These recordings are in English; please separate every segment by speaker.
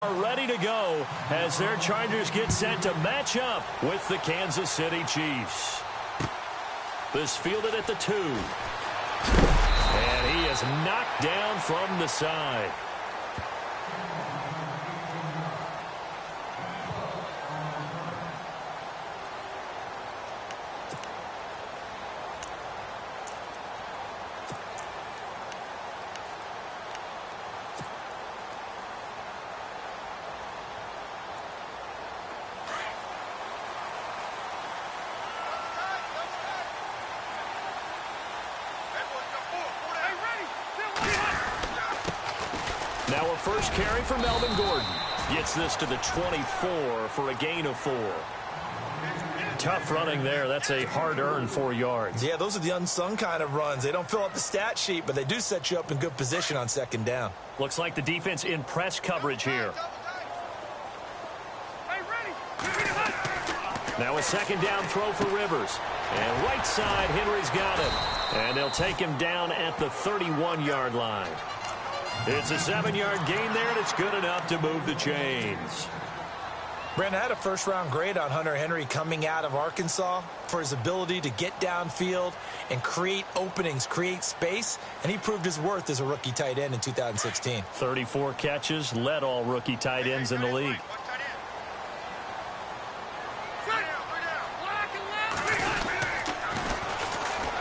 Speaker 1: Are ready to go as their Chargers get set to match up with the Kansas City Chiefs. This fielded at the 2. And he is knocked down from the side. Now a first carry for Melvin Gordon. Gets this to the 24 for a gain of 4. Tough running there. That's a hard-earned 4 yards.
Speaker 2: Yeah, those are the unsung kind of runs. They don't fill up the stat sheet, but they do set you up in good position on second down.
Speaker 1: Looks like the defense in press coverage here. Now a second down throw for Rivers. And right side, Henry's got it. And they'll take him down at the 31-yard line. It's a 7-yard gain there, and it's good enough to move the chains.
Speaker 2: Brandon, had a first-round grade on Hunter Henry coming out of Arkansas for his ability to get downfield and create openings, create space, and he proved his worth as a rookie tight end in 2016.
Speaker 1: 34 catches, led all rookie tight ends in the league.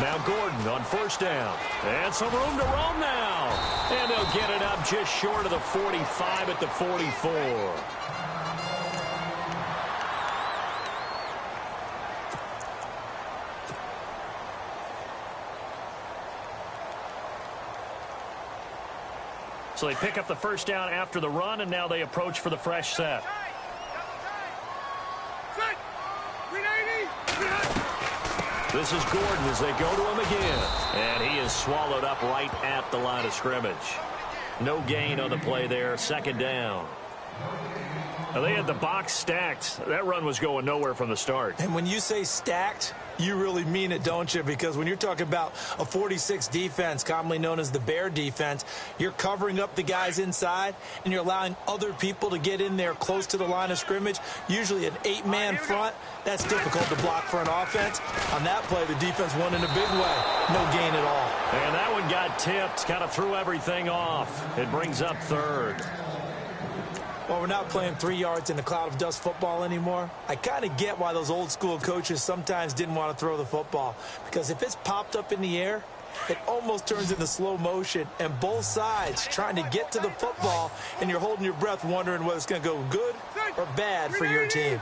Speaker 1: Now Gordon on first down. And some room to roam now. And they'll get it up just short of the 45 at the 44. So they pick up the first down after the run, and now they approach for the fresh set. This is Gordon as they go to him again. And he is swallowed up right at the line of scrimmage. No gain on the play there. Second down. Now they had the box stacked. That run was going nowhere from the start.
Speaker 2: And when you say stacked, you really mean it, don't you? Because when you're talking about a 46 defense, commonly known as the Bear defense, you're covering up the guys inside, and you're allowing other people to get in there close to the line of scrimmage. Usually an 8-man front, that's difficult to block for an offense. On that play, the defense won in a big way. No gain at all.
Speaker 1: And that one got tipped, kind of threw everything off. It brings up third.
Speaker 2: Well, we're not playing 3 yards in a cloud of dust football anymore. I kind of get why those old school coaches sometimes didn't want to throw the football. Because if it's popped up in the air, it almost turns into slow motion. And both sides trying to get to the football, and you're holding your breath wondering whether it's going to go good or bad for your team.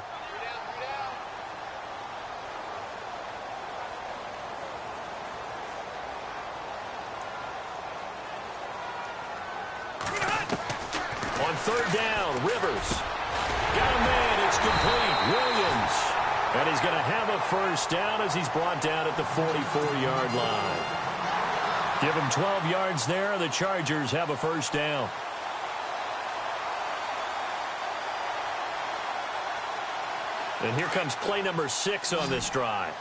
Speaker 1: On third down, Rivers. Got a man, it's complete. Williams. And he's going to have a first down as he's brought down at the 44-yard line. Give him 12 yards there. The Chargers have a first down. And here comes play number 6 on this drive.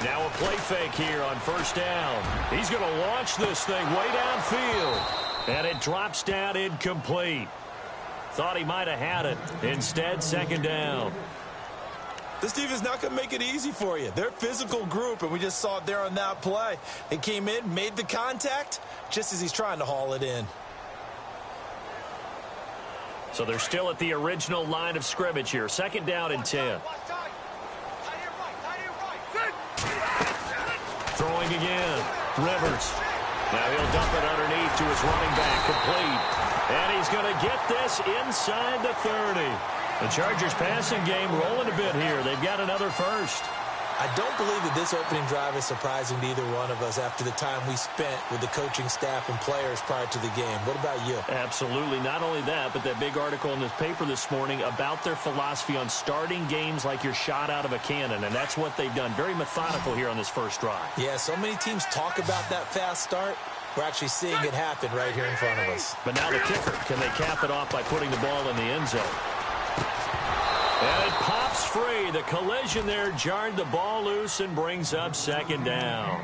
Speaker 1: Now a play fake here on first down. He's going to launch this thing way downfield. And it drops down incomplete. Thought he might have had it. Instead, second down.
Speaker 2: This defense is not going to make it easy for you. They're a physical group, and we just saw it there on that play. They came in, made the contact, just as he's trying to haul it in.
Speaker 1: So they're still at the original line of scrimmage here. Second down and 10. Throwing again. Rivers. Now he'll dump it underneath to his running back. Complete. And he's going to get this inside the 30. The Chargers passing game rolling a bit here. They've got another first.
Speaker 2: I don't believe that this opening drive is surprising to either one of us after the time we spent with the coaching staff and players prior to the game. What about you?
Speaker 1: Absolutely. Not only that, but that big article in this paper this morning about their philosophy on starting games like you're shot out of a cannon, and that's what they've done. Very methodical here on this first drive.
Speaker 2: Yeah, so many teams talk about that fast start. We're actually seeing it happen right here in front of us.
Speaker 1: But now the kicker. Can they cap it off by putting the ball in the end zone? And it pops free. The collision there jarred the ball loose and brings up second down.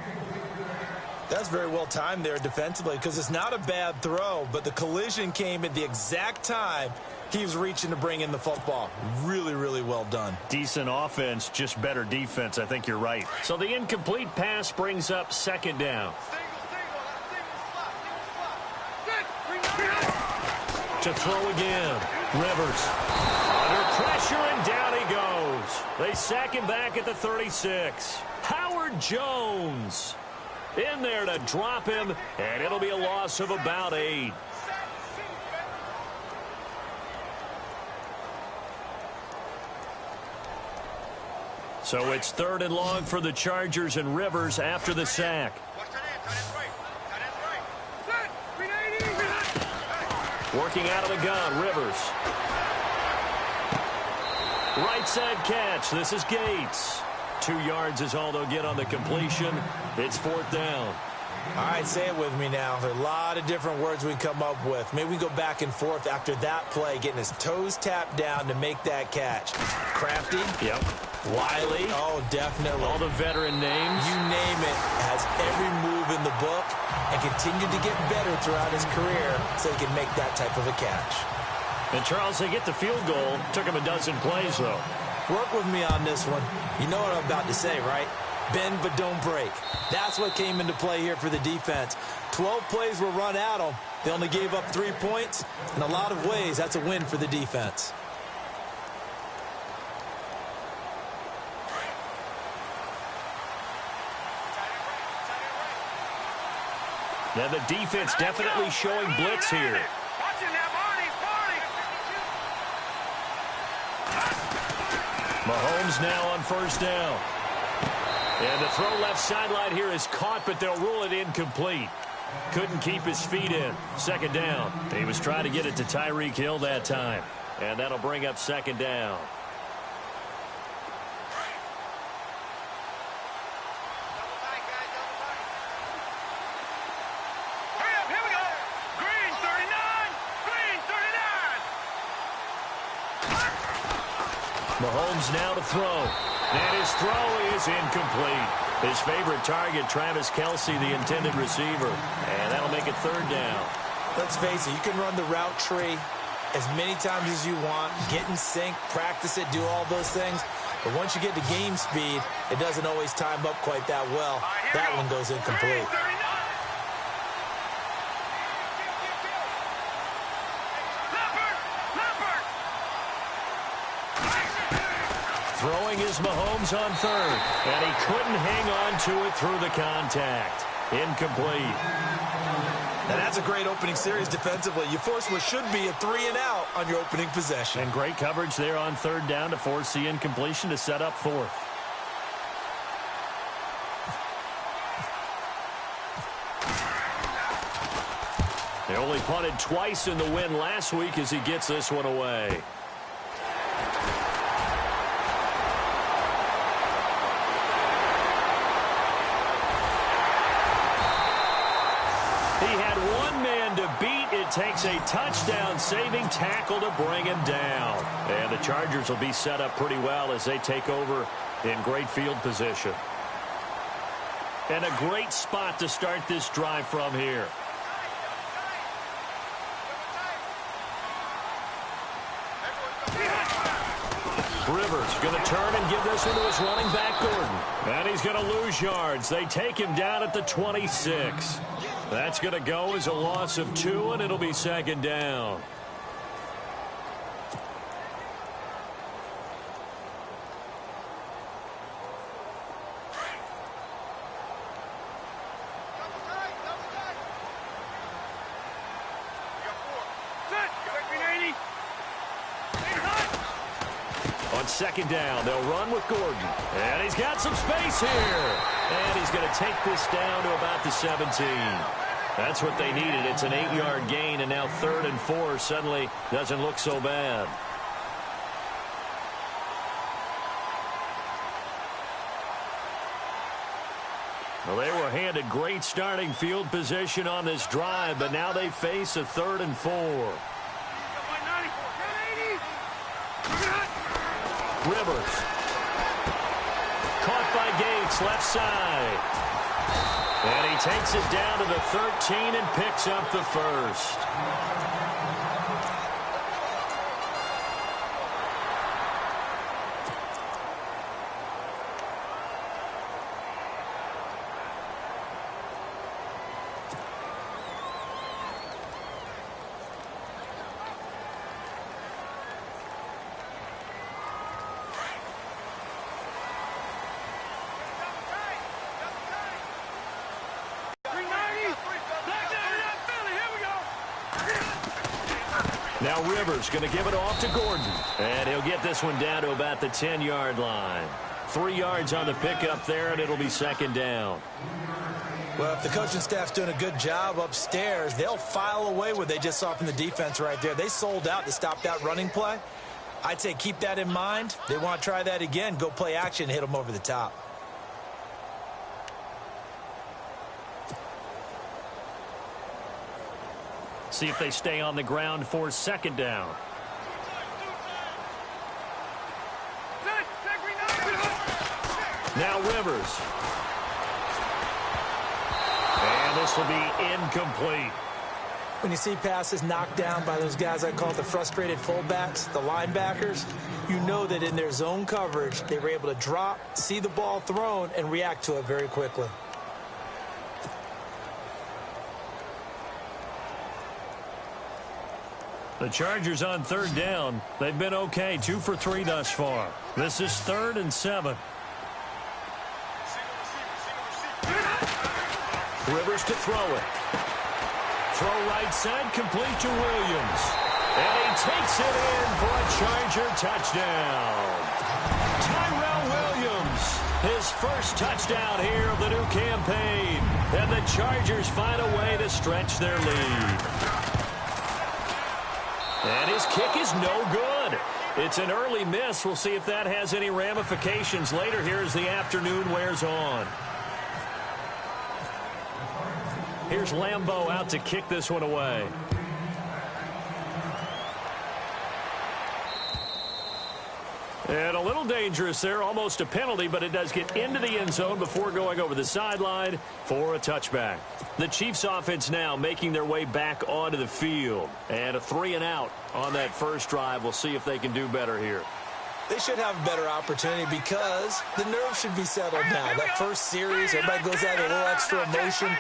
Speaker 2: That's very well timed there defensively because it's not a bad throw, but the collision came at the exact time he was reaching to bring in the football. Really, really well done.
Speaker 1: Decent offense, just better defense. I think you're right. So the incomplete pass brings up second down. To throw again. Rivers. Under pressure, and down he goes. They sack him back at the 36. Howard Jones in there to drop him, and it'll be a loss of about 8. So it's 3rd and long for the Chargers, and Rivers after the sack. Working out of the gun, Rivers. Right side catch. This is Gates. 2 yards is all they'll get on the completion. It's 4th down.
Speaker 2: All right, say it with me now. There are a lot of different words we come up with. Maybe we go back and forth after that play, getting his toes tapped down to make that catch. Crafty.
Speaker 1: Yep.
Speaker 2: Wiley. Oh, definitely.
Speaker 1: All the veteran names.
Speaker 2: You name it. Has every move in the book and continued to get better throughout his career so he can make that type of a catch.
Speaker 1: And, Charles, they get the field goal. Took him a dozen plays, though.
Speaker 2: Work with me on this one. You know what I'm about to say, right? Bend but don't break. That's what came into play here for the defense. 12 plays were run at them. They only gave up 3 points. In a lot of ways, that's a win for the defense.
Speaker 1: Now the defense definitely showing blitz here. Mahomes now on 1st down. And the throw left sideline here is caught, but they'll rule it incomplete. Couldn't keep his feet in. 2nd down. He was trying to get it to Tyreek Hill that time. And that'll bring up 2nd down. Mahomes now to throw. And his throw is incomplete. His favorite target, Travis Kelce, the intended receiver. And that'll make it 3rd down.
Speaker 2: Let's face it, you can run the route tree as many times as you want, get in sync, practice it, do all those things. But once you get to game speed, it doesn't always time up quite that well. That one goes incomplete.
Speaker 1: Throwing is Mahomes on 3rd. And he couldn't hang on to it through the contact. Incomplete.
Speaker 2: And that's a great opening series defensively. You force what should be a 3-and-out on your opening possession.
Speaker 1: And great coverage there on 3rd down to force the incompletion to set up 4th. They only punted twice in the win last week as he gets this one away. He had one man to beat. It takes a touchdown-saving tackle to bring him down. And the Chargers will be set up pretty well as they take over in great field position. And a great spot to start this drive from here. Rivers going to turn and give this one to his running back, Gordon. And he's going to lose yards. They take him down at the 26. That's going to go as a loss of 2, and it'll be 2nd down. On 2nd down, they'll run with Gordon. And he's got some space here. And he's going to take this down to about the 17. That's what they needed. It's an 8-yard gain, and now 3rd and 4 suddenly doesn't look so bad. Well, they were handed great starting field position on this drive, but now they face a 3rd and 4. Rivers. Caught by Gates, left side. And he takes it down to the 13 and picks up the first. Now Rivers going to give it off to Gordon. And he'll get this one down to about the 10-yard line. 3 yards on the pickup there, and it'll be second down.
Speaker 2: Well, if the coaching staff's doing a good job upstairs, they'll file away what they just saw from the defense right there. They sold out to stop that running play. I'd say keep that in mind. They want to try that again. Go play action, hit them over the top.
Speaker 1: See if they stay on the ground for second down. Now Rivers. And this will be incomplete.
Speaker 2: When you see passes knocked down by those guys I call the frustrated fullbacks, the linebackers, you know that in their zone coverage, they were able to drop, see the ball thrown, and react to it very quickly.
Speaker 1: The Chargers on third down. They've been okay, 2 for 3 thus far. This is 3rd and 7. Rivers to throw it. Throw right side, complete to Williams. And he takes it in for a Charger touchdown. Tyrell Williams, his first touchdown here of the new campaign. And the Chargers find a way to stretch their lead. And his kick is no good. It's an early miss. We'll see if that has any ramifications later here as the afternoon wears on. Here's Lambeau out to kick this one away. And a little dangerous there, almost a penalty, but it does get into the end zone before going over the sideline for a touchback. The Chiefs offense now making their way back onto the field. And a 3 and out on that first drive. We'll see if they can do better here.
Speaker 2: They should have a better opportunity because the nerves should be settled now. That first series, everybody goes out with a little extra emotion.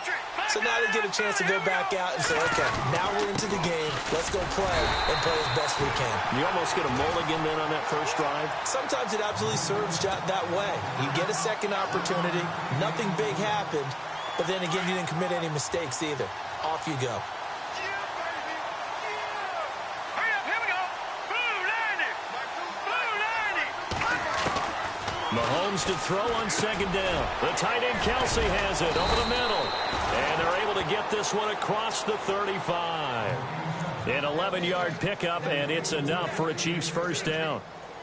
Speaker 2: So now they get a chance to go back out and say, okay, now we're into the game. Let's go play and play as best we can.
Speaker 1: You almost get a mulligan then on that first drive?
Speaker 2: Sometimes it absolutely serves that way. You get a second opportunity. Nothing big happened. But then again, you didn't commit any mistakes either. Off you go.
Speaker 1: Mahomes to throw on second down. The tight end Kelsey has it over the middle. And they're able to get this one across the 35. An 11-yard pickup, and it's enough for a Chiefs first down.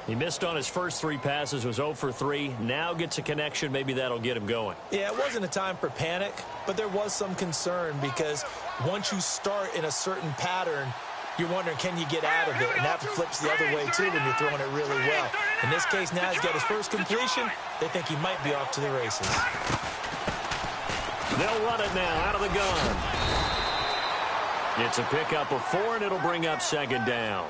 Speaker 1: He missed on his first 3 passes, was 0 for 3. Now gets a connection. Maybe that'll get him going.
Speaker 2: Yeah, it wasn't a time for panic, but there was some concern because once you start in a certain pattern, you're wondering, can you get out of it? And that flips the other way, too, when you're throwing it really well. In this case, now he's got his first completion. They think he might be off to the races.
Speaker 1: They'll run it now out of the gun. It's a pickup of 4, and it'll bring up second down.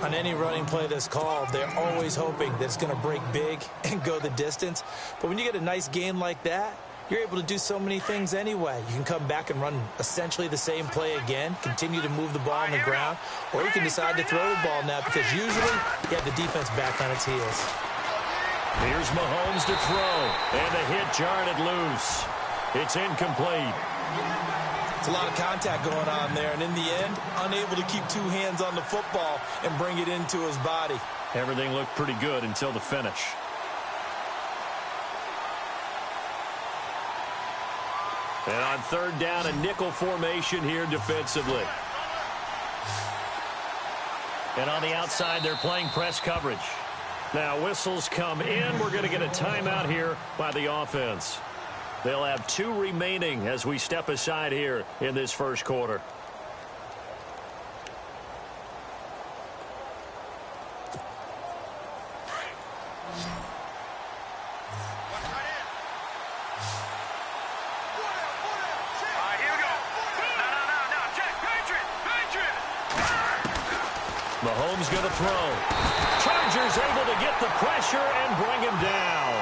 Speaker 2: On any running play that's called, they're always hoping that it's going to break big and go the distance. But when you get a nice gain like that, you're able to do so many things anyway. You can come back and run essentially the same play again, continue to move the ball on the ground, or you can decide to throw the ball now because usually you have the defense back on its heels.
Speaker 1: Here's Mahomes to throw, and the hit jarred it loose. It's incomplete.
Speaker 2: It's a lot of contact going on there, and in the end, unable to keep 2 hands on the football and bring it into his body.
Speaker 1: Everything looked pretty good until the finish. And on third down, a nickel formation here defensively. And on the outside, they're playing press coverage. Now, whistles come in. We're going to get a timeout here by the offense. They'll have 2 remaining as we step aside here in this first quarter. Mahomes going to throw. Chargers able to get the pressure and bring him down.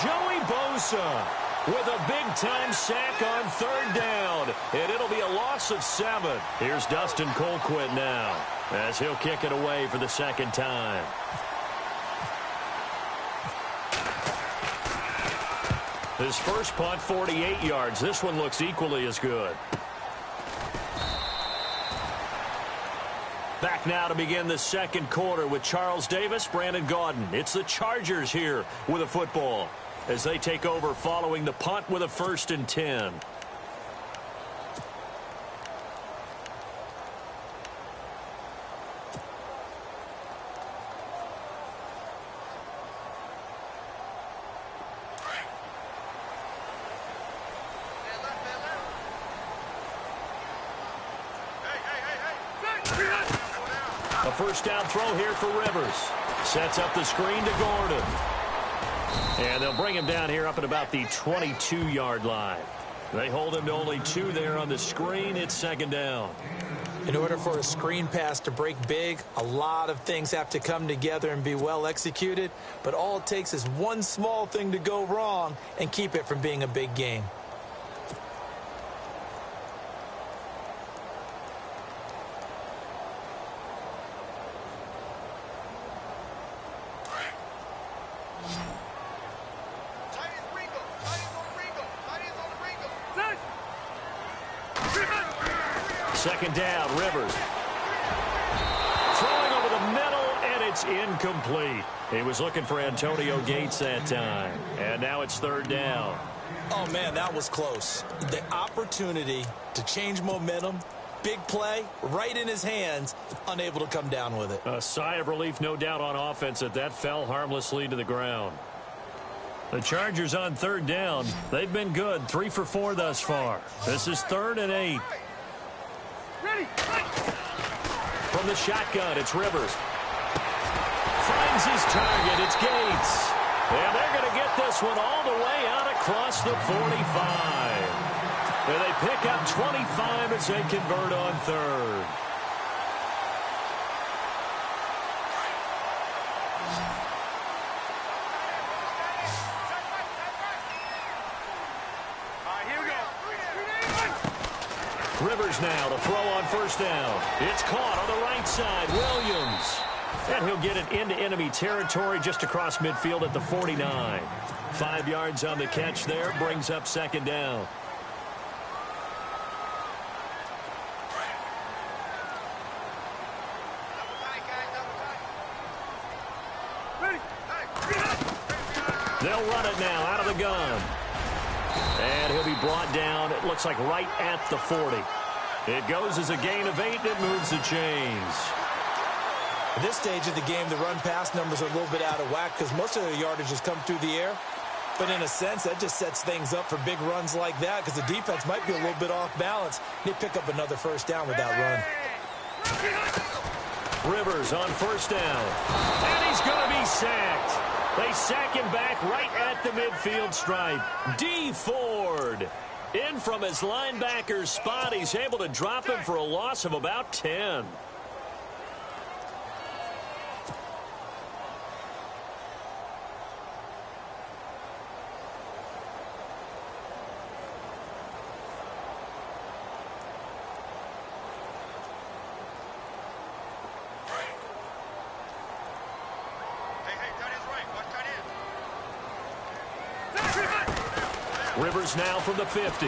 Speaker 1: Joey Bosa with a big-time sack on third down, and it'll be a loss of 7. Here's Dustin Colquitt now, as he'll kick it away for the second time. His first punt, 48 yards. This one looks equally as good. Back now to begin the second quarter with Charles Davis, Brandon Gaudin. It's the Chargers here with a football as they take over following the punt with a 1st and 10. A first down throw here for Rivers. Sets up the screen to Gordon. And they'll bring him down here up at about the 22-yard line. They hold him to only 2 there on the screen. It's second down.
Speaker 2: In order for a screen pass to break big, a lot of things have to come together and be well executed. But all it takes is one small thing to go wrong and keep it from being a big game.
Speaker 1: Second down, Rivers. Throwing over the middle, and it's incomplete. He was looking for Antonio Gates that time. And now it's third down.
Speaker 2: Oh, man, that was close. The opportunity to change momentum, big play, right in his hands, unable to come down with it.
Speaker 1: A sigh of relief, no doubt, on offense that fell harmlessly to the ground. The Chargers on third down. They've been good, 3 for 4 thus far. This is 3rd and 8. From the shotgun, it's Rivers. Finds his target. It's Gates. And they're going to get this one all the way out across the 45. And they pick up 25 as they convert on third. Rivers now to throw on first down. It's caught on the right side. Williams. And he'll get it into enemy territory just across midfield at the 49. 5 yards on the catch there. Brings up second down. They'll run it now out of the gun. And he'll be brought down, it looks like right at the 40. It goes as a gain of 8, and it moves the chains.
Speaker 2: At this stage of the game, the run-pass numbers are a little bit out of whack because most of the yardage has come through the air. But in a sense, that just sets things up for big runs like that because the defense might be a little bit off balance. They pick up another first down with that run.
Speaker 1: Rivers on first down. And he's going to be sacked. They sack him back right at the midfield stripe. D. Ford in from his linebacker spot. He's able to drop him for a loss of about 10. Rivers now from the 50.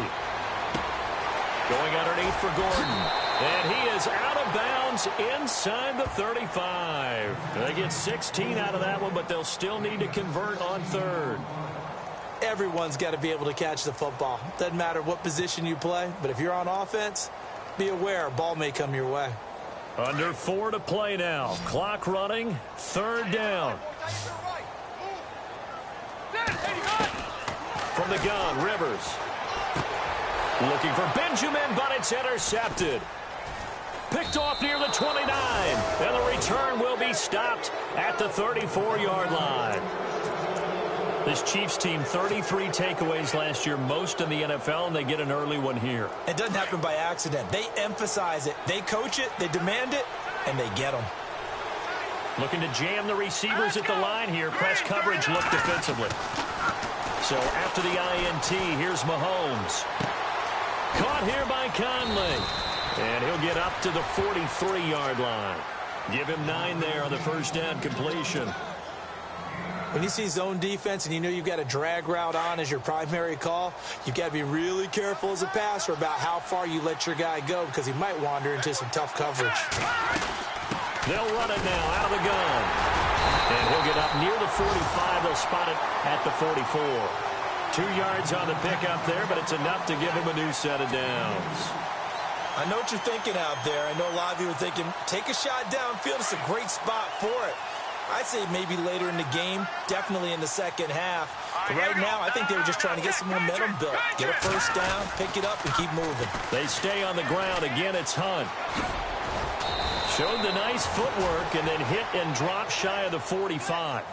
Speaker 1: Going underneath for Gordon. And he is out of bounds inside the 35. They get 16 out of that one, but they'll still need to convert on third.
Speaker 2: Everyone's got to be able to catch the football. Doesn't matter what position you play, but if you're on offense, be aware a ball may come your way.
Speaker 1: Under 4 to play now. Clock running. Third down. From the gun, Rivers. Looking for Benjamin, but it's intercepted. Picked off near the 29. And the return will be stopped at the 34-yard line. This Chiefs team, 33 takeaways last year, most in the NFL, and they get an early one here.
Speaker 2: It doesn't happen by accident. They emphasize it. They coach it, they demand it, and they get them.
Speaker 1: Looking to jam the receivers at the line here. Press coverage look defensively. So after the INT, here's Mahomes. Caught here by Conley. And he'll get up to the 43-yard line. Give him 9 there on the first down completion.
Speaker 2: When you see zone defense and you know you've got a drag route on as your primary call, you've got to be really careful as a passer about how far you let your guy go because he might wander into some tough coverage.
Speaker 1: They'll run it now out of the gun. And he'll get up near the 45. They'll spot it at the 44. 2 yards on the pickup there, but it's enough to give him a new set of downs.
Speaker 2: I know what you're thinking out there. I know a lot of you are thinking, take a shot downfield. It's a great spot for it. I'd say maybe later in the game, definitely in the second half. But right now, I think they were just trying to get some momentum built. Get a first down, pick it up, and keep moving.
Speaker 1: They stay on the ground. Again, it's Hunt. Showed the nice footwork and then hit and drop shy of the 45.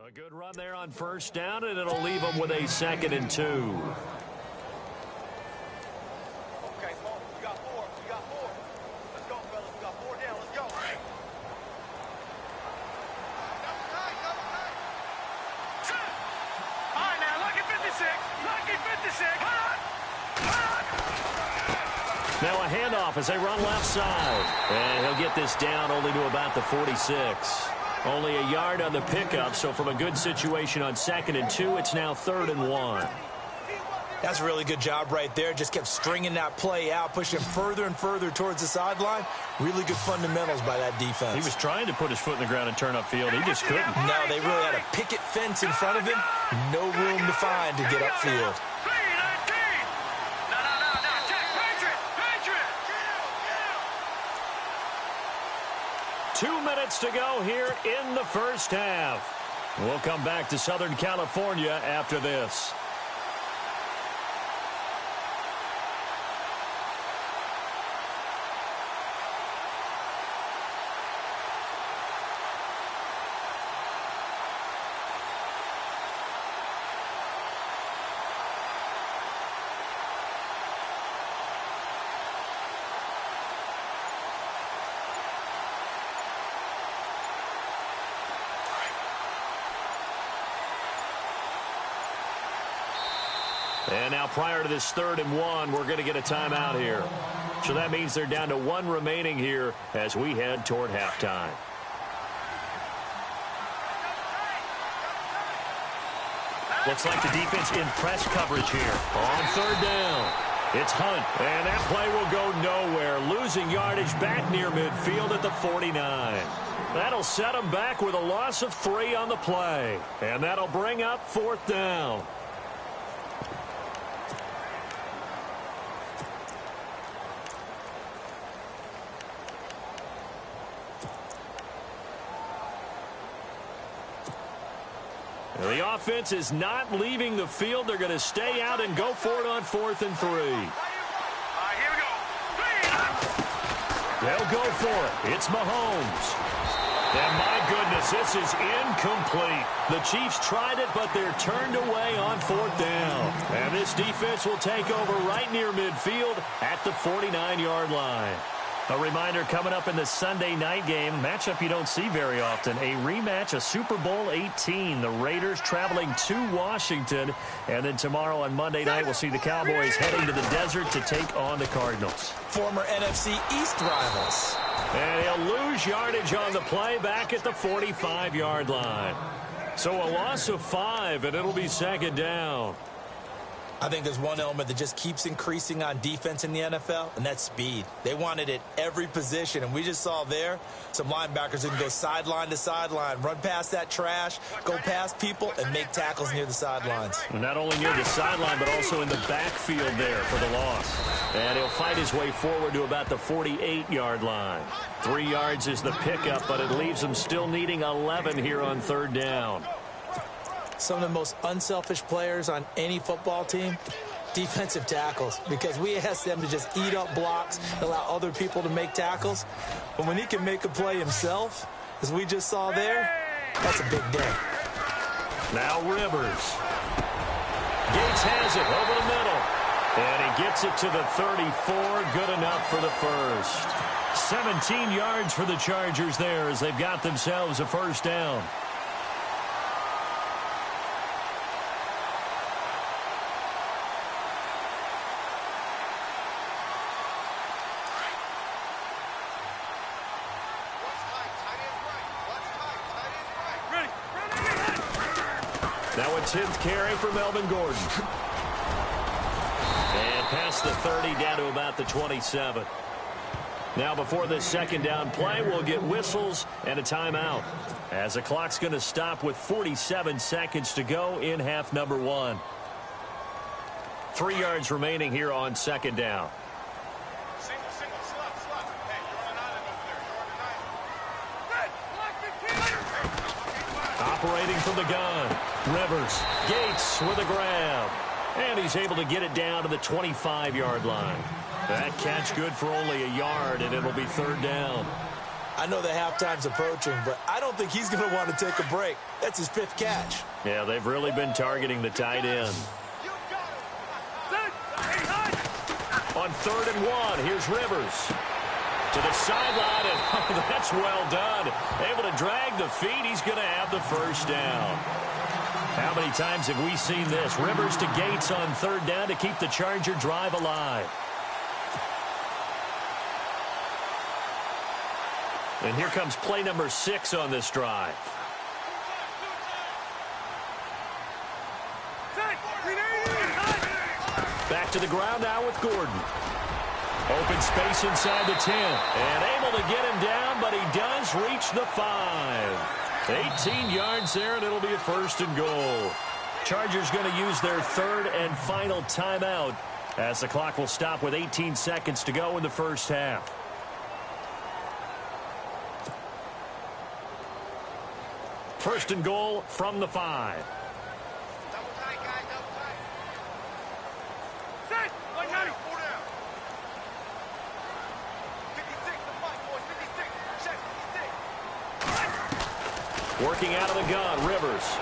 Speaker 1: A good run there on first down, and it'll leave them with a 2nd and 2.
Speaker 3: Okay, Paul, we got 4. We got 4. Let's go, fellas. We got 4 down. Let's go. All right. All right, now, lucky 56. Lucky 56.
Speaker 1: Now a handoff as they run left side. And he'll get this down only to about the 46. Only a yard on the pickup, so from a good situation on 2nd and 2, it's now 3rd and 1.
Speaker 2: That's a really good job right there. Just kept stringing that play out, pushing him further and further towards the sideline. Really good fundamentals by that defense.
Speaker 1: He was trying to put his foot in the ground and turn upfield. He just couldn't.
Speaker 2: No, they really had a picket fence in front of him. No room to find to get upfield.
Speaker 1: 2 minutes to go here in the first half. We'll come back to Southern California after this. And now prior to this 3rd and 1, we're going to get a timeout here. So that means they're down to 1 remaining here as we head toward halftime. Looks like the defense in press coverage here. On 3rd down, it's Hunt. And that play will go nowhere. Losing yardage back near midfield at the 49. That'll set them back with a loss of 3 on the play. And that'll bring up 4th down. The offense is not leaving the field. They're going to stay out and go for it on 4th and 3.
Speaker 3: All right, here we go.
Speaker 1: They'll go for it. It's Mahomes. And my goodness, this is incomplete. The Chiefs tried it, but they're turned away on 4th down. And this defense will take over right near midfield at the 49-yard line. A reminder coming up in the Sunday night game, matchup you don't see very often, a rematch of Super Bowl 18. The Raiders traveling to Washington. And then tomorrow on Monday night, we'll see the Cowboys heading to the desert to take on the Cardinals.
Speaker 2: Former NFC East rivals.
Speaker 1: And he'll lose yardage on the play back at the 45-yard line. So a loss of 5, and it'll be 2nd down.
Speaker 2: I think there's one element that just keeps increasing on defense in the NFL, and that's speed. They want it at every position, and we just saw there some linebackers who can go sideline to sideline, run past that trash, go past people, and make tackles near the sidelines.
Speaker 1: Not only near the sideline, but also in the backfield there for the loss. And he'll fight his way forward to about the 48-yard line. 3 yards is the pickup, but it leaves him still needing 11 here on third down.
Speaker 2: Some of the most unselfish players on any football team, defensive tackles, because we ask them to just eat up blocks, allow other people to make tackles. But when he can make a play himself, as we just saw there, that's a big day.
Speaker 1: Now Rivers. Gates has it over the middle. And he gets it to the 34. Good enough for the first. 17 yards for the Chargers there as they've got themselves a first down. Now a 10th carry for Melvin Gordon. And past the 30 down to about the 27. Now before this second down play, we'll get whistles and a timeout, as the clock's going to stop with 47 seconds to go in half number 1. 3 yards remaining here on second down. Operating from the gun, Rivers. Gates with a grab. And he's able to get it down to the 25-yard line. That catch good for only a yard, and it'll be third down.
Speaker 2: I know that halftime's approaching, but I don't think he's going to want to take a break. That's his 5th catch.
Speaker 1: Yeah, they've really been targeting the tight end. On 3rd and 1, here's Rivers. To the sideline, and that's well done. Able to drag the feet. He's going to have the first down. How many times have we seen this? Rivers to Gates on 3rd down to keep the Charger drive alive. And here comes play number 6 on this drive. Back to the ground now with Gordon. Open space inside the 10. And able to get him down, but he does reach the 5. 18 yards there, and it'll be a 1st and goal. Chargers going to use their 3rd and final timeout, as the clock will stop with 18 seconds to go in the first half. First and goal from the 5. Working out of the gun, Rivers.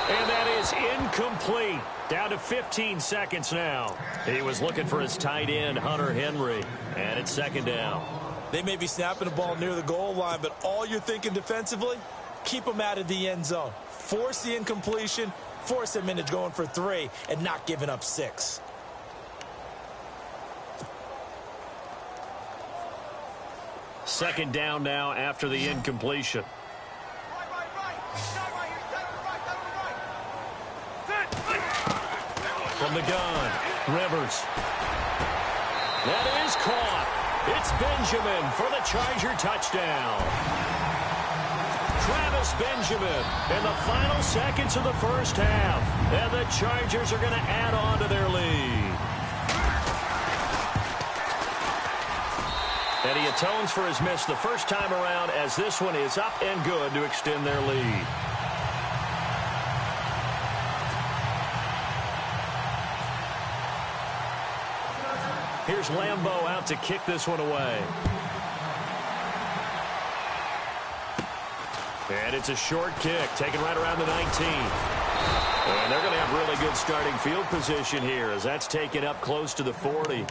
Speaker 1: And that is incomplete. Down to 15 seconds now. He was looking for his tight end, Hunter Henry. And it's 2nd down.
Speaker 2: They may be snapping the ball near the goal line, but all you're thinking defensively, keep them out of the end zone. Force the incompletion, force them into going for 3, and not giving up 6.
Speaker 1: Second down now after the incompletion. From the gun, Rivers. That is caught. It's Benjamin for the Charger touchdown. Travis Benjamin in the final seconds of the first half. And the Chargers are going to add on to their lead. And he atones for his miss the first time around, as this one is up and good to extend their lead. Here's Lambeau out to kick this one away. And it's a short kick, taken right around the 19. And they're going to have really good starting field position here, as that's taken up close to the 40.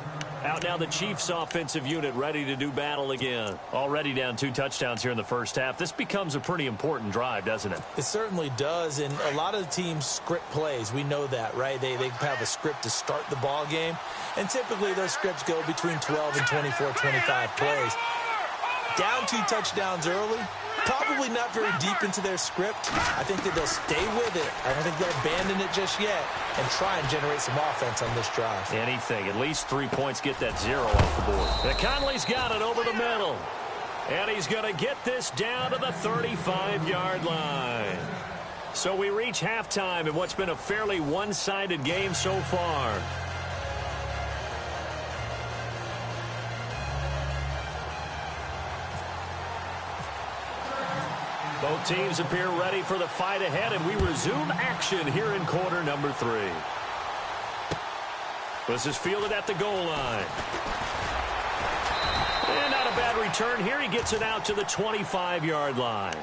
Speaker 1: Out now the Chiefs offensive unit, ready to do battle again. Already down 2 touchdowns here in the first half. This becomes a pretty important drive, doesn't it?
Speaker 2: It certainly does, and a lot of the teams script plays. We know that, right? They have a script to start the ball game, and typically those scripts go between 12 and 24, 25 plays. Down 2 touchdowns early, Probably not very deep into their script. I think that they'll stay with it. I don't think they'll abandon it just yet and try and generate some offense on this drive.
Speaker 1: Anything. At least 3 points, get that 0 off the board. Conley's got it over the middle. And he's going to get this down to the 35-yard line. So we reach halftime in what's been a fairly one-sided game so far. Both teams appear ready for the fight ahead, and we resume action here in quarter number 3. This is fielded at the goal line. And not a bad return here. He gets it out to the 25-yard line.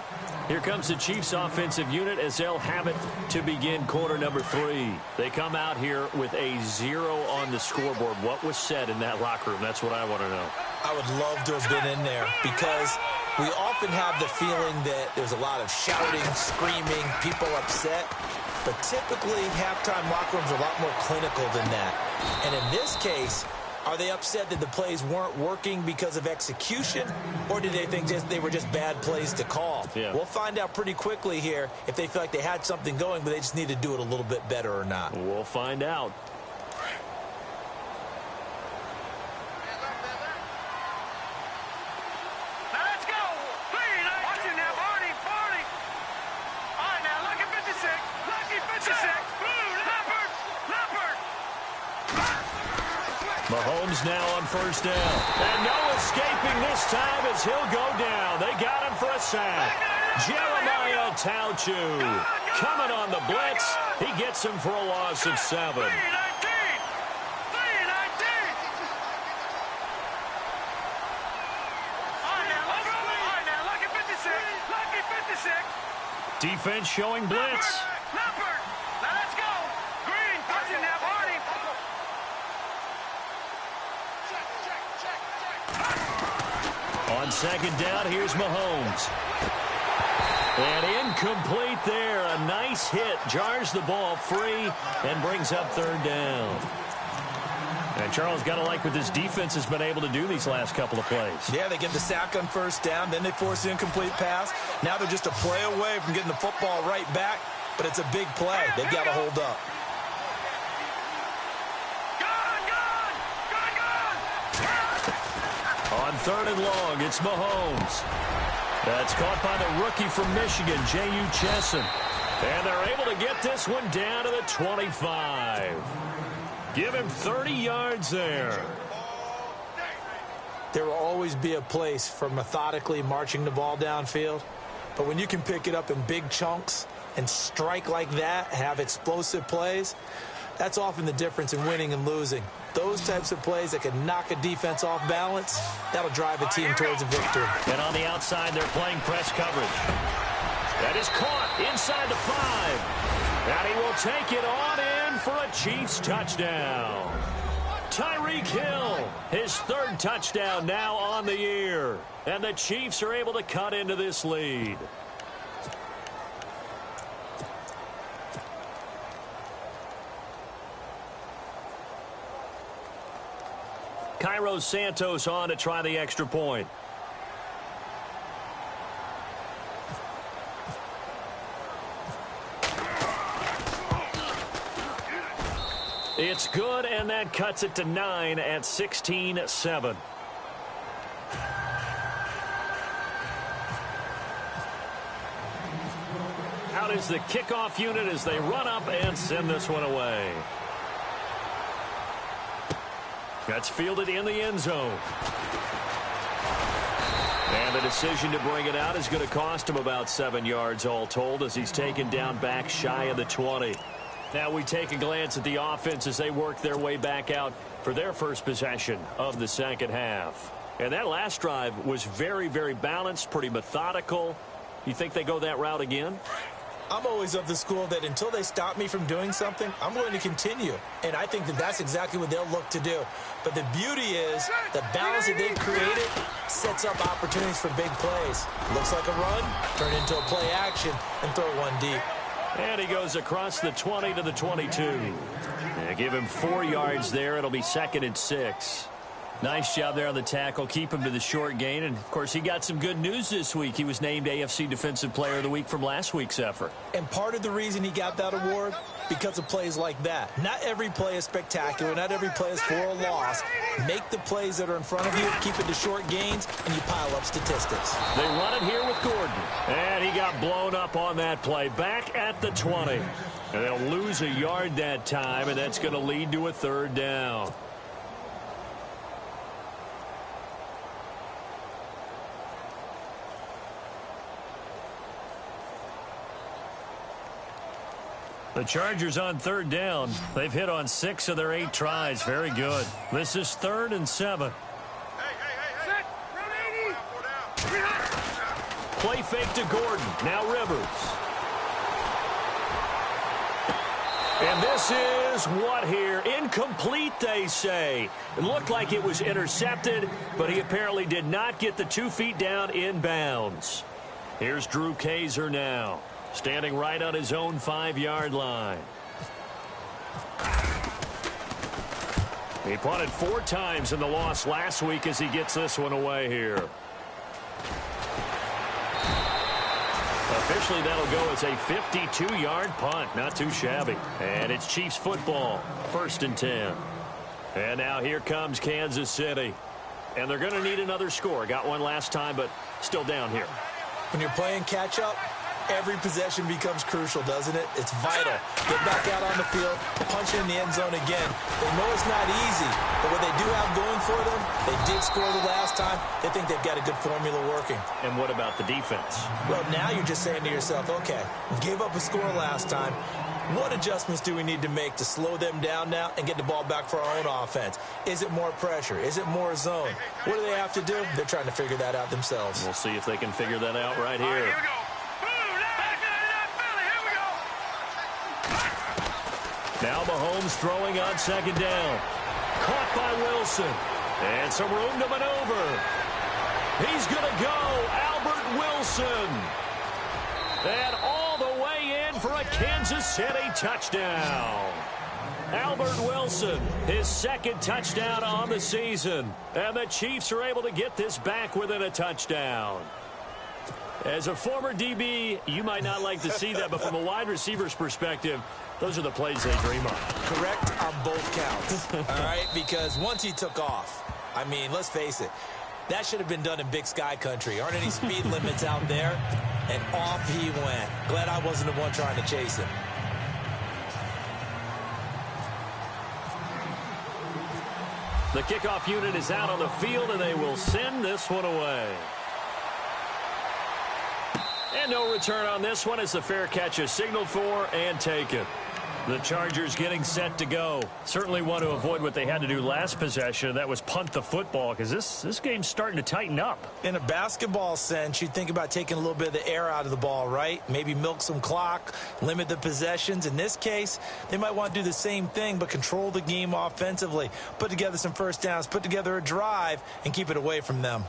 Speaker 1: Here comes the Chiefs offensive unit as they'll have it to begin quarter number 3. They come out here with a 0 on the scoreboard. What was said in that locker room? That's what I want to know.
Speaker 2: I would love to have been in there because we often have the feeling that there's a lot of shouting, screaming, people upset. But typically, halftime locker rooms are a lot more clinical than that. And in this case, are they upset that the plays weren't working because of execution, or do they think they were just bad plays to call?
Speaker 1: Yeah.
Speaker 2: We'll find out pretty quickly here if they feel like they had something going, but they just need to do it a little bit better or not.
Speaker 1: We'll find out. Mahomes now on first down. And no escaping this time as he'll go down. They got him for a sack. Jeremiah Tauchu coming on the blitz. He gets him for a loss of 7. Defense showing blitz. On second down, here's Mahomes. And incomplete there. A nice hit. Jars the ball free and brings up third down. And Charles, got to like what this defense has been able to do these last couple of plays.
Speaker 2: Yeah, they get the sack on first down. Then they force the incomplete pass. Now they're just a play away from getting the football right back. But it's a big play. They've got to hold up.
Speaker 1: On third and long, it's Mahomes. That's caught by the rookie from Michigan, J.U. Chesson. And they're able to get this one down to the 25. Give him 30 yards there.
Speaker 2: There will always be a place for methodically marching the ball downfield. But when you can pick it up in big chunks and strike like that, have explosive plays, that's often the difference in winning and losing. Those types of plays that can knock a defense off balance, that'll drive a team towards a victory.
Speaker 1: And on the outside, they're playing press coverage. That is caught inside the 5. And he will take it on in for a Chiefs touchdown. Tyreek Hill, his third touchdown now on the year. And the Chiefs are able to cut into this lead. Cairo Santos on to try the extra point. It's good, and that cuts it to 9 at 16-7. Out is the kickoff unit as they run up and send this one away. That's fielded in the end zone. And the decision to bring it out is going to cost him about 7 yards all told as he's taken down back shy of the 20. Now we take a glance at the offense as they work their way back out for their first possession of the second half. And that last drive was very, very balanced, pretty methodical. You think they go that route again?
Speaker 2: I'm always of the school that until they stop me from doing something, I'm going to continue. And I think that that's exactly what they'll look to do. But the beauty is the balance that they've created sets up opportunities for big plays. Looks like a run, turn into a play action, and throw one deep.
Speaker 1: And he goes across the 20 to the 22. Give him 4 yards there. It'll be 2nd and 6. Nice job there on the tackle. Keep him to the short gain. And, of course, he got some good news this week. He was named AFC Defensive Player of the Week from last week's effort.
Speaker 2: And part of the reason he got that award, because of plays like that. Not every play is spectacular. Not every play is for a loss. Make the plays that are in front of you, keep it to short gains, and you pile up statistics.
Speaker 1: They run it here with Gordon. And he got blown up on that play. Back at the 20. And they'll lose a yard that time, and that's going to lead to a third down. The Chargers on third down. They've hit on 6 of their 8 tries. Very good. This is 3rd and 7. Play fake to Gordon. Now Rivers. And this is what here? Incomplete, they say. It looked like it was intercepted, but he apparently did not get the 2 feet down in bounds. Here's Drew Kaiser now, standing right on his own 5-yard line. He punted 4 times in the loss last week as he gets this one away here. Officially, that'll go as a 52-yard punt. Not too shabby. And it's Chiefs football, 1st and 10. And now here comes Kansas City. And they're going to need another score. Got one last time, but still down here.
Speaker 2: When you're playing catch-up, every possession becomes crucial, doesn't it? It's vital. Get back out on the field, punch it in the end zone again. They know it's not easy, but what they do have going for them, they did score the last time. They think they've got a good formula working.
Speaker 1: And what about the defense?
Speaker 2: Well, now you're just saying to yourself, okay, we gave up a score last time. What adjustments do we need to make to slow them down now and get the ball back for our own offense? Is it more pressure? Is it more zone? What do they have to do? They're trying to figure that out themselves.
Speaker 1: We'll see if they can figure that out right here.
Speaker 3: All right, here we go.
Speaker 1: Now Mahomes throwing on 2nd down. Caught by Wilson. And some room to maneuver. He's going to go. Albert Wilson. And all the way in for a Kansas City touchdown. Albert Wilson, his 2nd touchdown on the season. And the Chiefs are able to get this back within a touchdown. As a former DB, you might not like to see that, but from a wide receiver's perspective, those are the plays they dream of.
Speaker 2: Correct on both counts, all right? Because once he took off, I mean, let's face it, that should have been done in Big Sky country. Aren't any speed limits out there? And off he went. Glad I wasn't the one trying to chase him.
Speaker 1: The kickoff unit is out on the field, and they will send this one away. And no return on this one as the fair catch is signaled for and taken. The Chargers getting set to go. Certainly want to avoid what they had to do last possession. That was punt the football, because this game's starting to tighten up.
Speaker 2: In a basketball sense, you think about taking a little bit of the air out of the ball, right? Maybe milk some clock, limit the possessions. In this case, they might want to do the same thing, but control the game offensively. Put together some first downs, put together a drive, and keep it away from them.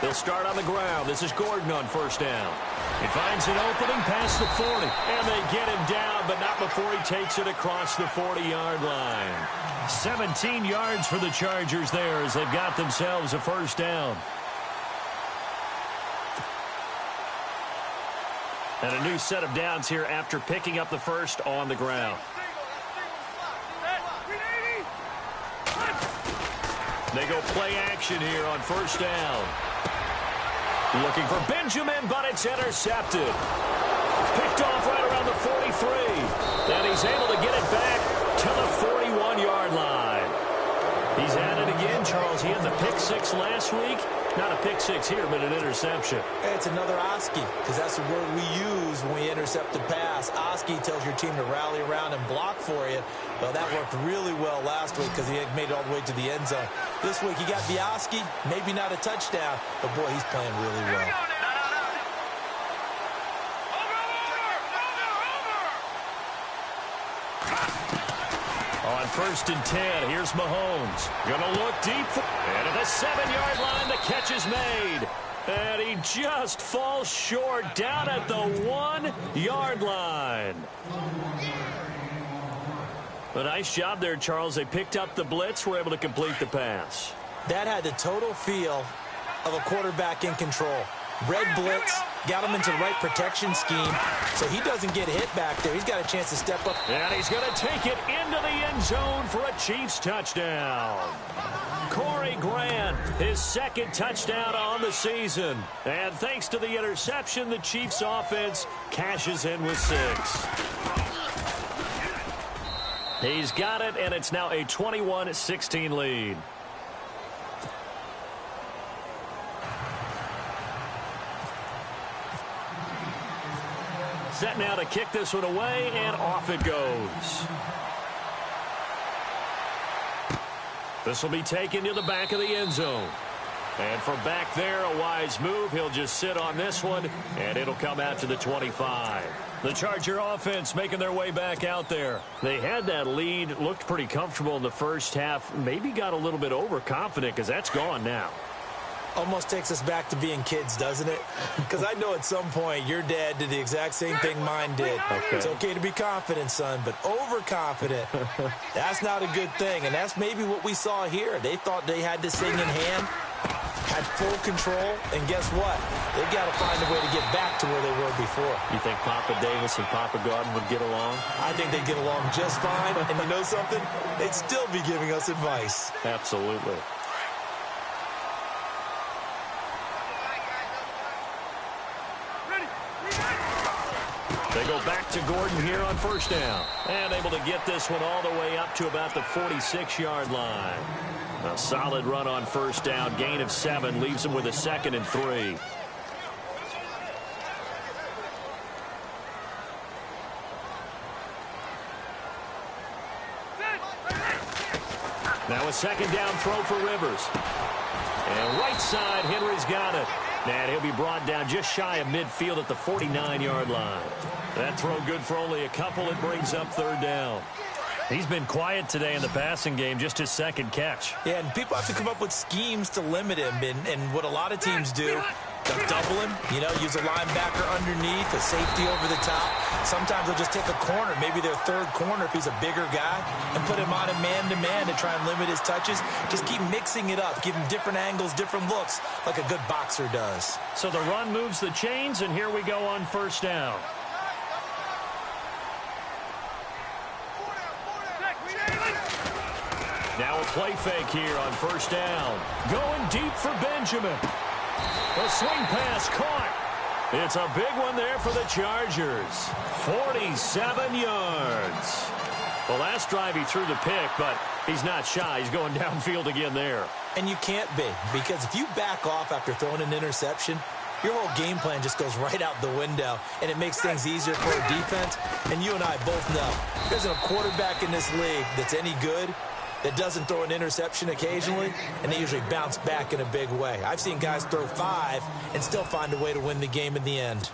Speaker 1: They'll start on the ground. This is Gordon on 1st down. He finds an opening past the 40. And they get him down, but not before he takes it across the 40-yard line. 17 yards for the Chargers there as they've got themselves a 1st down. And a new set of downs here after picking up the 1st on the ground. They go play action here on 1st down. Looking for Benjamin, but it's intercepted. Picked off right around the 43. And he's able to get it back to the 41-yard line. He's at it again, Charles. He had the pick 6 last week. Not a pick 6 here, but an interception.
Speaker 2: It's another Oski, because that's the word we use when we intercept a pass. Oski tells your team to rally around and block for you. Well, that worked really well last week because he had made it all the way to the end zone. This week he got the Oski, maybe not a touchdown, but boy, he's playing really well. On
Speaker 1: first and 10. Here's Mahomes. Gonna look deep. And at the 7-yard line, the catch is made. And he just falls short down at the 1-yard line. A nice job there, Charles. They picked up the blitz, were able to complete the pass.
Speaker 2: That had the total feel of a quarterback in control. Red blitz, got him into the right protection scheme, so he doesn't get hit back there. He's got a chance to step up.
Speaker 1: And he's going to take it into the end zone for a Chiefs touchdown. Corey Grant, his second touchdown on the season. And thanks to the interception, the Chiefs offense cashes in with 6. He's got it, and it's now a 21-16 lead. Set now to kick this one away, and off it goes. This will be taken to the back of the end zone. And from back there, a wise move. He'll just sit on this one, and it'll come out to the 25. The Charger offense making their way back out there. They had that lead, looked pretty comfortable in the first half, maybe got a little bit overconfident because that's gone now.
Speaker 2: Almost takes us back to being kids, doesn't it? Because I know at some point your dad did the exact same thing mine did. Okay. It's okay to be confident, son, but overconfident, that's not a good thing. And that's maybe what we saw here. They thought they had this thing in hand, had full control, and guess what? They've got to find a way to get back to where they were before.
Speaker 1: You think Papa Davis and Papa Gordon would get along?
Speaker 2: I think they'd get along just fine. And you know something? They'd still be giving us advice.
Speaker 1: Absolutely. They go back to Gordon here on first down. And able to get this one all the way up to about the 46-yard line. A solid run on first down. Gain of 7 leaves him with a 2nd and 3. Now a 2nd down throw for Rivers. And right side, Henry's got it. And he'll be brought down just shy of midfield at the 49-yard line. That throw good for only a couple. It brings up 3rd down. He's been quiet today in the passing game, just his 2nd catch.
Speaker 2: Yeah, and people have to come up with schemes to limit him. And what a lot of teams do, they'll double him, use a linebacker underneath, a safety over the top. Sometimes they'll just take a corner, maybe their 3rd corner if he's a bigger guy, and put him on a man-to-man to try and limit his touches. Just keep mixing it up, give him different angles, different looks, like a good boxer does.
Speaker 1: So the run moves the chains, and here we go on first down. Now a play fake here on first down. Going deep for Benjamin. A swing pass caught. It's a big one there for the Chargers. 47 yards. The last drive he threw the pick, but he's not shy. He's going downfield again there.
Speaker 2: And you can't be, because if you back off after throwing an interception, your whole game plan just goes right out the window, and it makes things easier for a defense. And you and I both know there isn't a quarterback in this league that's any good that doesn't throw an interception occasionally, and they usually bounce back in a big way. I've seen guys throw 5 and still find a way to win the game in the end.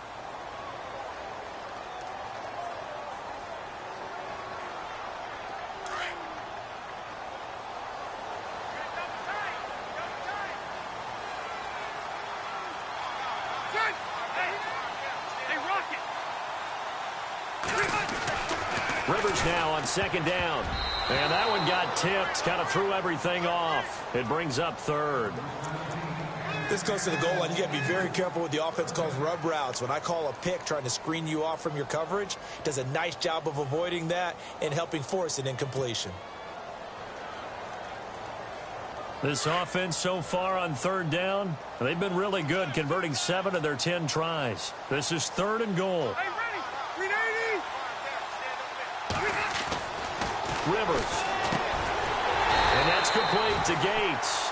Speaker 1: Rivers now on 2nd down. And that one got tipped, kind of threw everything off. It brings up 3rd.
Speaker 2: This goes to the goal line. You got to be very careful with the offense calls rub routes. When I call a pick trying to screen you off from your coverage, does a nice job of avoiding that and helping force an incompletion.
Speaker 1: This offense so far on 3rd down, they've been really good, converting 7 of their 10 tries. This is 3rd and goal. Rivers. And that's complete to Gates.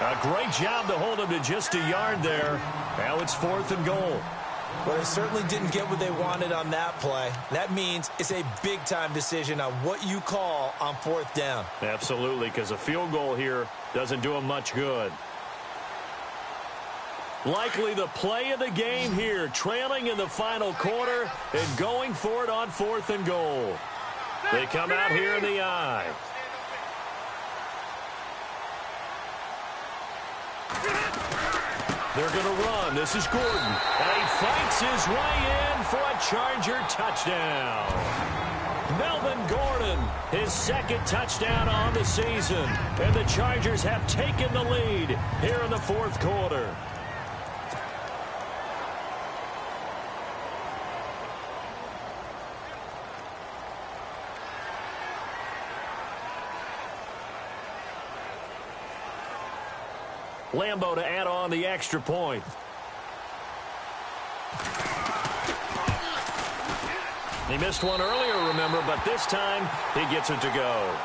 Speaker 1: A great job to hold him to just a yard there. Now it's 4th and goal.
Speaker 2: Well, they certainly didn't get what they wanted on that play. That means it's a big-time decision on what you call on 4th down.
Speaker 1: Absolutely, because a field goal here doesn't do them much good. Likely the play of the game here, trailing in the final quarter and going for it on 4th and goal. They come out here in the I. They're going to run. This is Gordon. And he fights his way in for a Charger touchdown. Melvin Gordon, his second touchdown on the season. And the Chargers have taken the lead here in the fourth quarter. Lambeau to add on the extra point. He missed one earlier, remember, but this time he gets it to go.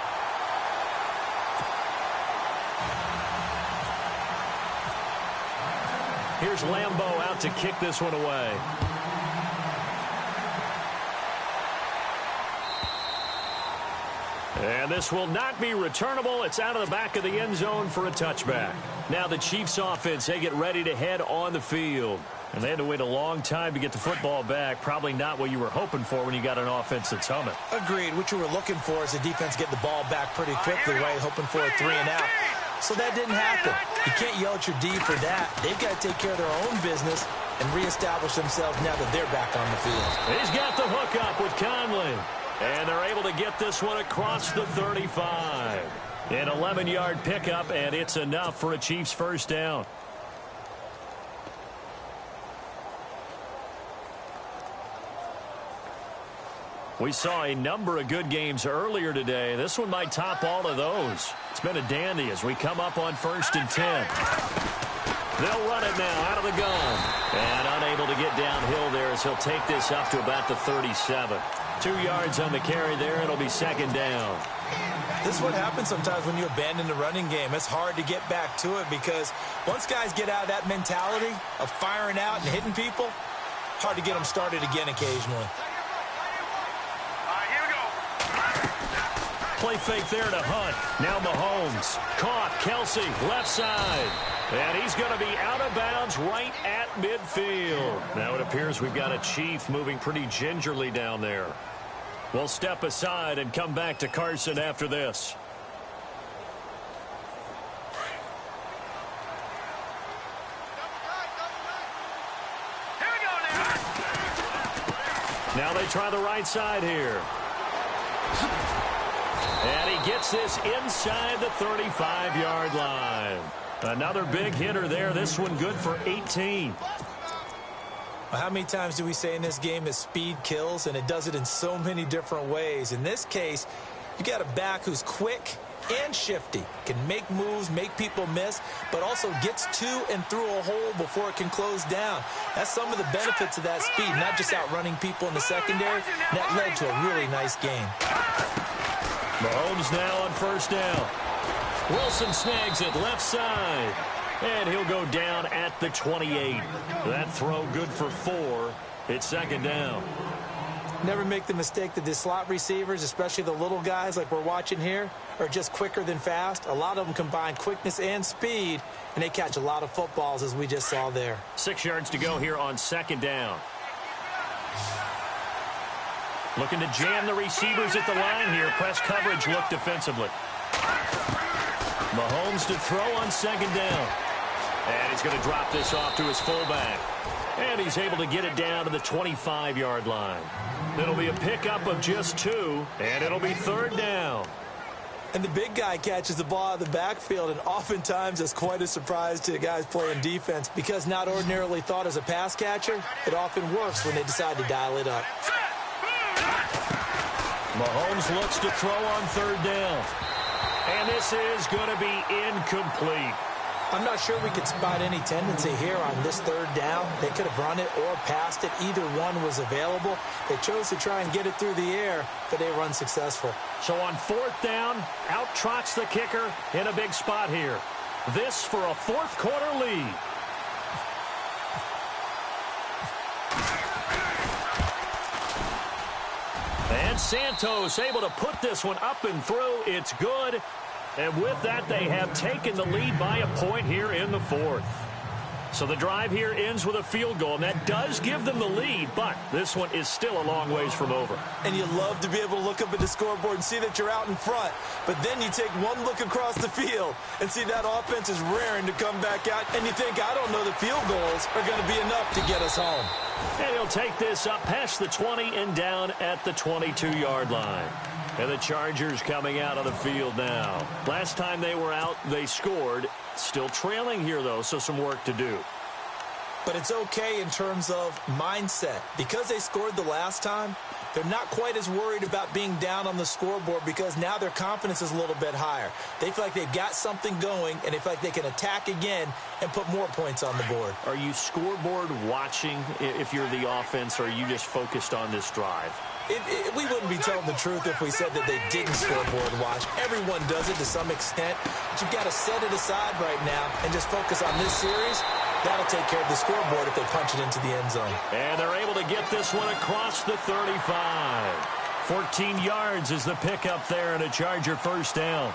Speaker 1: Here's Lambeau out to kick this one away. And this will not be returnable. It's out of the back of the end zone for a touchback. Now the Chiefs offense, they get ready to head on the field. And they had to wait a long time to get the football back. Probably not what you were hoping for when you got an offense that's humming.
Speaker 2: Agreed. What you were looking for is the defense get the ball back pretty quickly, right? Hoping for a 3-and-out. So that didn't happen. You can't yell at your D for that. They've got to take care of their own business and reestablish themselves now that they're back on the field.
Speaker 1: He's got the hookup with Conley. And they're able to get this one across the 35. An 11-yard pickup, and it's enough for a Chiefs first down. We saw a number of good games earlier today. This one might top all of those. It's been a dandy as we come up on 1st and 10. They'll run it now out of the gun. And unable to get downhill there as he'll take this up to about the 37. 2 yards on the carry there. It'll be second down.
Speaker 2: This is what happens sometimes when you abandon the running game. It's hard to get back to it because once guys get out of that mentality of firing out and hitting people, hard to get them started again occasionally.
Speaker 1: Play fake there to Hunt. Now Mahomes. Caught. Kelsey, left side. And he's going to be out of bounds right at midfield. Now it appears we've got a Chief moving pretty gingerly down there. We'll step aside and come back to Carson after this.
Speaker 3: Here we go now.
Speaker 1: Now they try the right side here. And he gets this inside the 35-yard line. Another big hitter there. This one good for 18.
Speaker 2: Well, how many times do we say in this game that speed kills, and it does it in so many different ways? In this case, you got a back who's quick and shifty, can make moves, make people miss, but also gets to and through a hole before it can close down. That's some of the benefits of that speed, not just outrunning people in the secondary. That led to a really nice game.
Speaker 1: Mahomes now on first down. Wilson snags it left side. And he'll go down at the 28. That throw good for 4. It's second down.
Speaker 2: Never make the mistake that the slot receivers, especially the little guys like we're watching here, are just quicker than fast. A lot of them combine quickness and speed, and they catch a lot of footballs, as we just saw there.
Speaker 1: 6 yards to go here on second down. Looking to jam the receivers at the line here. Press coverage look defensively. Mahomes to throw on second down. And he's going to drop this off to his fullback. And he's able to get it down to the 25-yard line. It'll be a pickup of just 2, and it'll be third down.
Speaker 2: And the big guy catches the ball out of the backfield, and oftentimes it's quite a surprise to the guys playing defense because not ordinarily thought as a pass catcher, it often works when they decide to dial it up.
Speaker 1: Mahomes looks to throw on third down. And this is going to be incomplete.
Speaker 2: I'm not sure we could spot any tendency here on this third down. They could have run it or passed it. Either one was available. They chose to try and get it through the air, but they were unsuccessful.
Speaker 1: So on fourth down, out trots the kicker in a big spot here. This for a fourth quarter lead. And Santos able to put this one up and through. It's good. And with that, they have taken the lead by a point here in the fourth. So the drive here ends with a field goal, and that does give them the lead, but this one is still a long ways from over.
Speaker 2: And you love to be able to look up at the scoreboard and see that you're out in front, but then you take one look across the field and see that offense is raring to come back out, and you think, I don't know, the field goals are going to be enough to get us home.
Speaker 1: And he'll take this up past the 20 and down at the 22-yard line. And the Chargers coming out of the field now. Last time they were out, they scored. Still trailing here, though, so some work to do.
Speaker 2: But it's okay in terms of mindset. Because they scored the last time, they're not quite as worried about being down on the scoreboard because now their confidence is a little bit higher. They feel like they've got something going, and they feel like they can attack again and put more points on the board.
Speaker 1: Are you scoreboard watching if you're the offense, or are you just focused on this drive?
Speaker 2: We wouldn't be telling the truth if we said that they didn't scoreboard watch. Everyone does it to some extent, but you've got to set it aside right now and just focus on this series. That'll take care of the scoreboard if they punch it into the end zone.
Speaker 1: And they're able to get this one across the 35. 14 yards is the pickup there, and a Charger first down.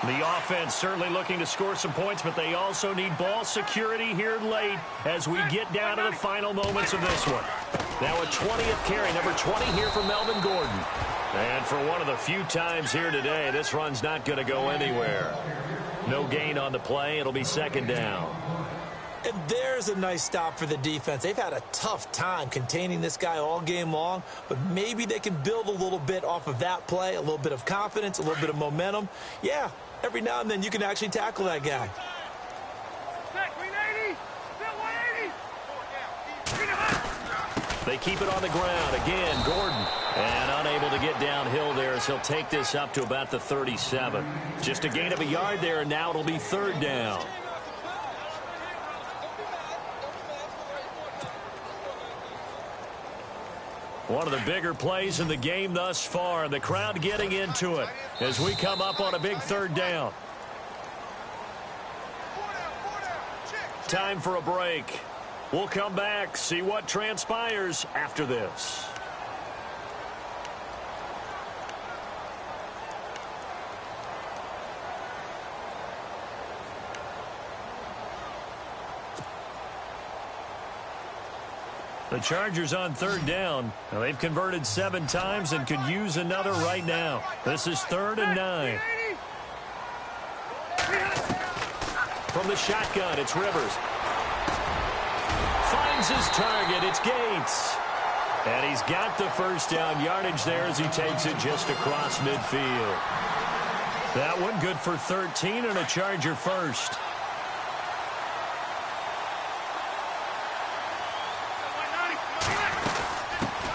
Speaker 1: The offense certainly looking to score some points, but they also need ball security here late as we get down to the final moments of this one. Now a 20th carry, number 20 here for Melvin Gordon. And for one of the few times here today, this run's not going to go anywhere. No gain on the play. It'll be second down.
Speaker 2: And there's a nice stop for the defense. They've had a tough time containing this guy all game long, but maybe they can build a little bit off of that play, a little bit of confidence, a little bit of momentum. Yeah, every now and then you can actually tackle that guy.
Speaker 1: They keep it on the ground. Again, Gordon. And unable to get downhill there as he'll take this up to about the 37. Just a gain of a yard there, and now it'll be third down. One of the bigger plays in the game thus far, and the crowd getting into it as we come up on a big third down. Time for a break. We'll come back, see what transpires after this. The Chargers on third down. Now they've converted 7 times and could use another right now. This is 3rd and 9. From the shotgun, it's Rivers. Finds his target. It's Gates. And he's got the first down yardage there as he takes it just across midfield. That one good for 13 and a Charger first.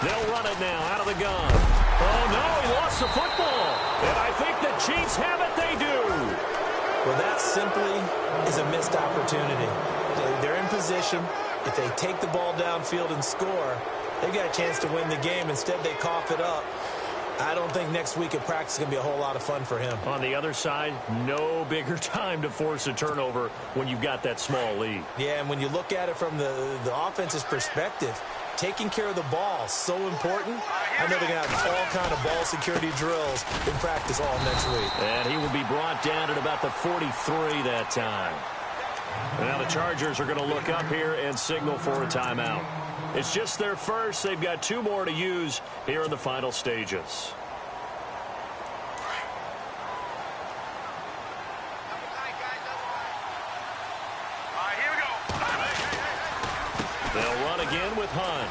Speaker 1: They'll run it now out of the gun. Oh, no, he lost the football. And I think the Chiefs have it. They do.
Speaker 2: Well, that simply is a missed opportunity. They're in position. If they take the ball downfield and score, they've got a chance to win the game. Instead, they cough it up. I don't think next week at practice is going to be a whole lot of fun for him.
Speaker 1: On the other side, no bigger time to force a turnover when you've got that small lead.
Speaker 2: Yeah, and when you look at it from the offense's perspective, taking care of the ball is so important. I know they're going to have all kind of ball security drills in practice all next week.
Speaker 1: And he will be brought down at about the 43 that time. And now the Chargers are going to look up here and signal for a timeout. It's just their first. They've got 2 more to use here in the final stages. They'll run again with Hunt.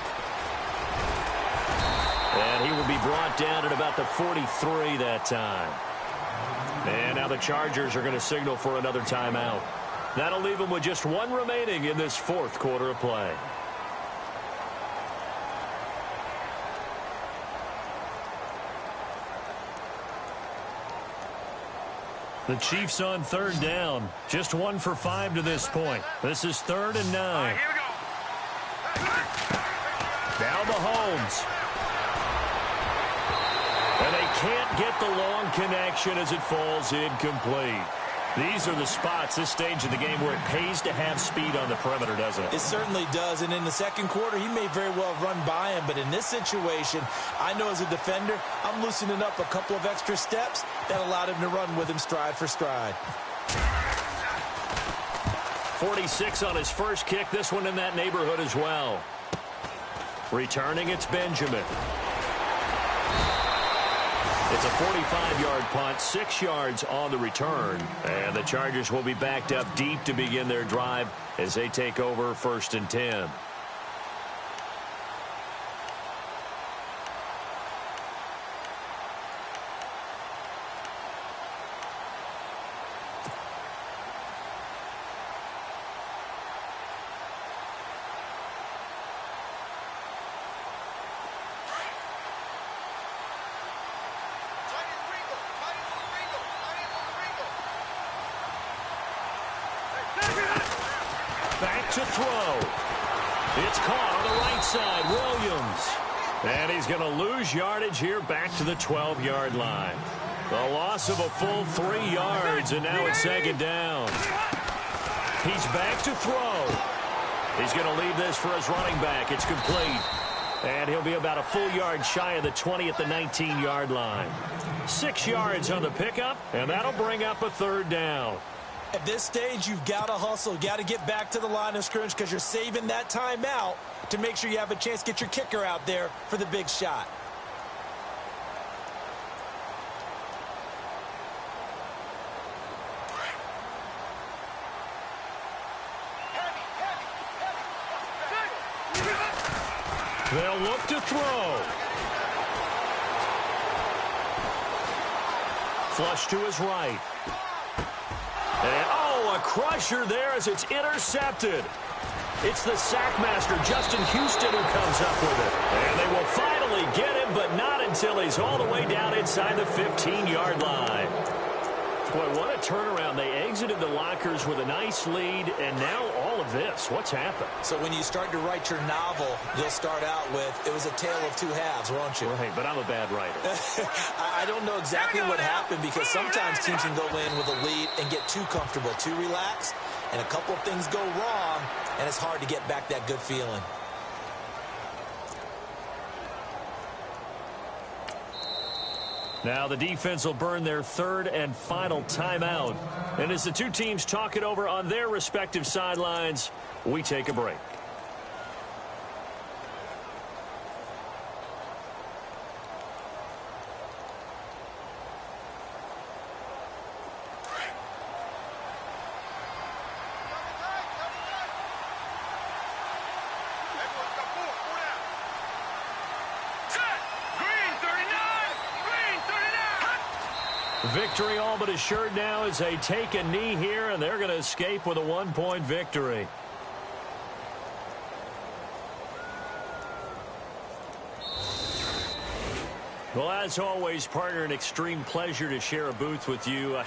Speaker 1: And he will be brought down at about the 43 that time. And now the Chargers are going to signal for another timeout. That'll leave them with just 1 remaining in this 4th quarter of play. The Chiefs on third down. Just 1 for 5 to this point. This is 3rd and 9. Now Mahomes. And they can't get the long connection as it falls incomplete. These are the spots, this stage of the game, where it pays to have speed on the perimeter, doesn't it?
Speaker 2: It certainly does. And in the second quarter, he may very well run by him. But in this situation, I know as a defender, I'm loosening up a couple of extra steps that allowed him to run with him stride for stride.
Speaker 1: 46 on his first kick. This one in that neighborhood as well. Returning, it's Benjamin. It's a 45-yard punt, 6 yards on the return. And the Chargers will be backed up deep to begin their drive as they take over 1st and 10. Back to throw. It's caught on the right side. Williams. And he's going to lose yardage here back to the 12-yard line. The loss of a full 3 yards, and now it's 2nd down. He's back to throw. He's going to leave this for his running back. It's complete. And he'll be about a full yard shy of the 20 at the 19-yard line. 6 yards on the pickup, and that'll bring up a 3rd down.
Speaker 2: At this stage, you've got to hustle. Got to get back to the line of scrimmage because you're saving that timeout to make sure you have a chance to get your kicker out there for the big shot.
Speaker 1: They'll look to throw. Flush to his right. And, oh, a crusher there as it's intercepted. It's the sackmaster, Justin Houston, who comes up with it. And they will finally get him, but not until he's all the way down inside the 15-yard line. Boy, what a turnaround. They exited the lockers with a nice lead, and now all of this. What's happened?
Speaker 2: So when you start to write your novel, you'll start out with, it was a tale of 2 halves, won't you?
Speaker 1: Right, but I'm a bad writer.
Speaker 2: I don't know exactly what happened because sometimes teams can go in with a lead and get too comfortable, too relaxed, and a couple of things go wrong, and it's hard to get back that good feeling.
Speaker 1: Now the defense will burn their 3rd and final timeout. And as the two teams talk it over on their respective sidelines, we take a break. Victory all but assured now as they take a knee here, and they're going to escape with a 1-point victory. Well, as always, partner, an extreme pleasure to share a booth with you.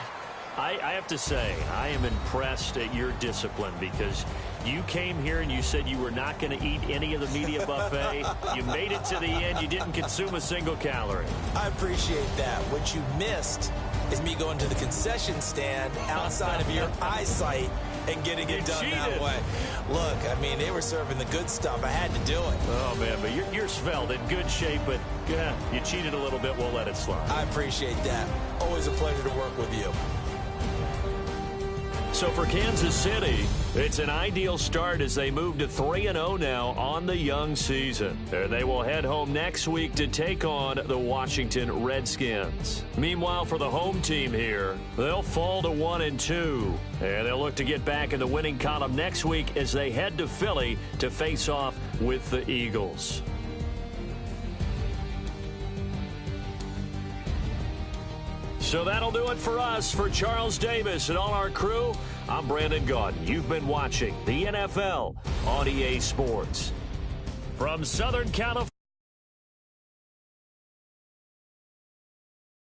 Speaker 1: I have to say, I am impressed at your discipline because you came here and you said you were not going to eat any of the media buffet. You made it to the end. You didn't consume a single calorie.
Speaker 2: I appreciate that. What you missed is me going to the concession stand outside of your eyesight and getting it done that way. Look, I mean, they were serving the good stuff. I had to do it.
Speaker 1: Oh, man, but you're svelte, in good shape, but yeah, you cheated a little bit. We'll let it slide.
Speaker 2: I appreciate that. Always a pleasure to work with you.
Speaker 1: So for Kansas City, it's an ideal start as they move to 3-0 now on the young season. And they will head home next week to take on the Washington Redskins. Meanwhile, for the home team here, they'll fall to 1-2. And they'll look to get back in the winning column next week as they head to Philly to face off with the Eagles. So that'll do it for us. For Charles Davis and all our crew, I'm Brandon Gaudin. You've been watching the NFL on EA Sports. From Southern California.